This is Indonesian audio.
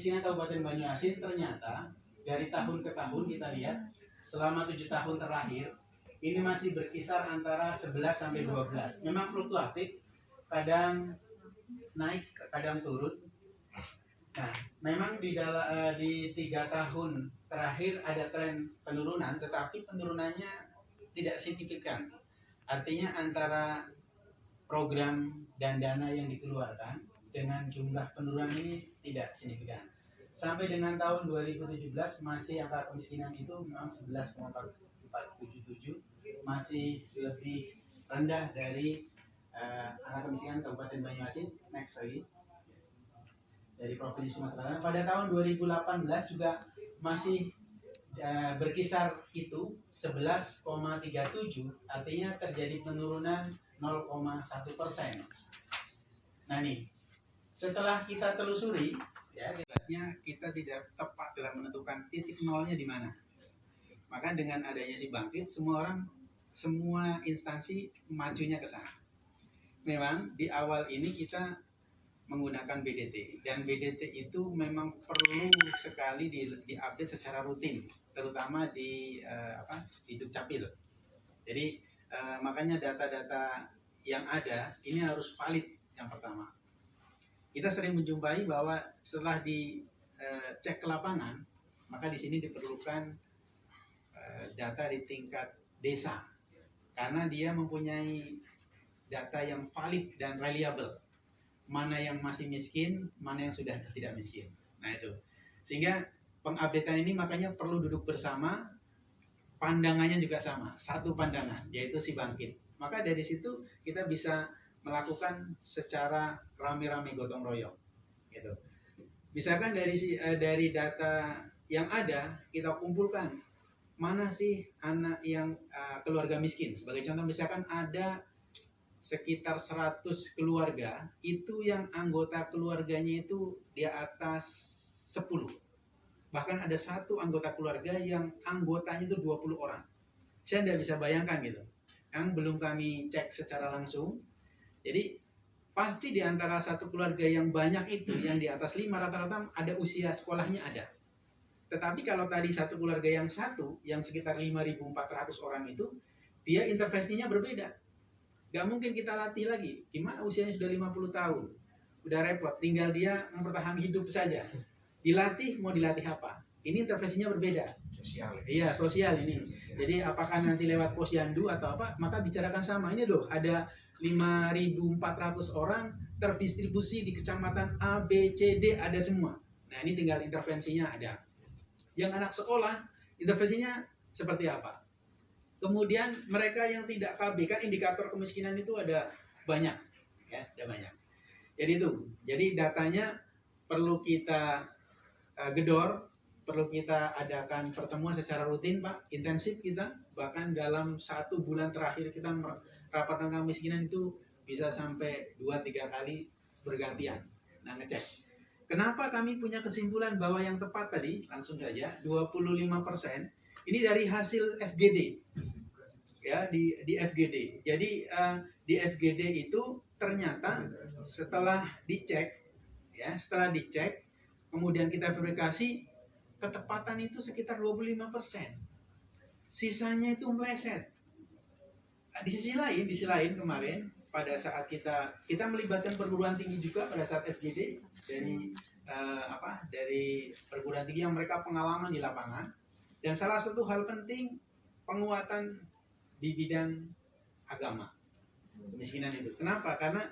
kemiskinan Kabupaten Banyuasin ternyata dari tahun ke tahun kita lihat selama 7 tahun terakhir ini masih berkisar antara 11 sampai 12. Memang fluktuatif, kadang naik, kadang turun. Nah, memang di 3 tahun terakhir ada tren penurunan, tetapi penurunannya tidak signifikan. Artinya antara program dan dana yang dikeluarkan dengan jumlah penurunan ini tidak signifikan. Sampai dengan tahun 2017 masih angka kemiskinan itu memang 11,477, masih lebih rendah dari angka kemiskinan Kabupaten Banyuasin. Next lagi. Dari Provinsi Sumatera Utara. Pada tahun 2018 juga masih berkisar itu 11,37, artinya terjadi penurunan 0,1%. Nah nih, setelah kita telusuri, ya, kita tidak tepat dalam menentukan titik nolnya di mana. Maka dengan adanya si Bangkit, semua instansi majunya ke sana. Memang di awal ini kita menggunakan BDT, dan BDT itu memang perlu sekali diupdate secara rutin, terutama di Dukcapil. Jadi makanya data-data yang ada ini harus valid. Yang pertama, kita sering menjumpai bahwa setelah dicek ke lapangan, maka di sini diperlukan data di tingkat desa, karena dia mempunyai data yang valid dan reliable. Mana yang masih miskin, mana yang sudah tidak miskin. Nah itu, sehingga pengupdatean ini makanya perlu duduk bersama, pandangannya juga sama, satu pandangan, yaitu si Bangkit. Maka dari situ kita bisa melakukan secara rame-rame gotong royong, gitu. Misalkan dari data yang ada kita kumpulkan, mana sih anak yang keluarga miskin. Sebagai contoh, misalkan ada sekitar 100 keluarga, itu yang anggota keluarganya itu di atas 10. Bahkan ada satu anggota keluarga yang anggotanya itu 20 orang. Saya tidak bisa bayangkan gitu. Yang belum kami cek secara langsung. Jadi pasti di antara satu keluarga yang banyak itu, yang di atas 5 rata-rata ada usia sekolahnya ada. Tetapi kalau tadi satu keluarga yang sekitar 5.400 orang itu, dia intervensinya berbeda. Gak mungkin kita latih lagi. Gimana usianya sudah 50 tahun? Udah repot, tinggal dia mempertahankan hidup saja. Dilatih, mau dilatih apa? Ini intervensinya berbeda. Sosial. Iya, sosial ini. Jadi apakah nanti lewat posyandu atau apa, maka bicarakan sama. Ini loh, ada 5.400 orang terdistribusi di kecamatan A, B, C, D, ada semua. Nah ini tinggal intervensinya ada. Yang anak sekolah, intervensinya seperti apa? Kemudian mereka yang tidak KB, kan indikator kemiskinan itu ada banyak, ya, ada banyak. Jadi datanya perlu kita gedor, perlu kita adakan pertemuan secara rutin, Pak, intensif kita. Bahkan dalam 1 bulan terakhir kita rapat tentang kemiskinan itu bisa sampai 2-3 kali bergantian. Nah, ngecek. Kenapa kami punya kesimpulan bahwa yang tepat tadi, langsung saja, 25%, ini dari hasil FGD. Ya, di FGD. Jadi di FGD itu ternyata setelah dicek, kemudian kita verifikasi, ketepatan itu sekitar 25%. Sisanya itu meleset. Di sisi lain kemarin pada saat kita melibatkan perguruan tinggi juga pada saat FGD dari perguruan tinggi yang mereka pengalaman di lapangan, dan salah satu hal penting penguatan di bidang agama kemiskinan itu. Kenapa? Karena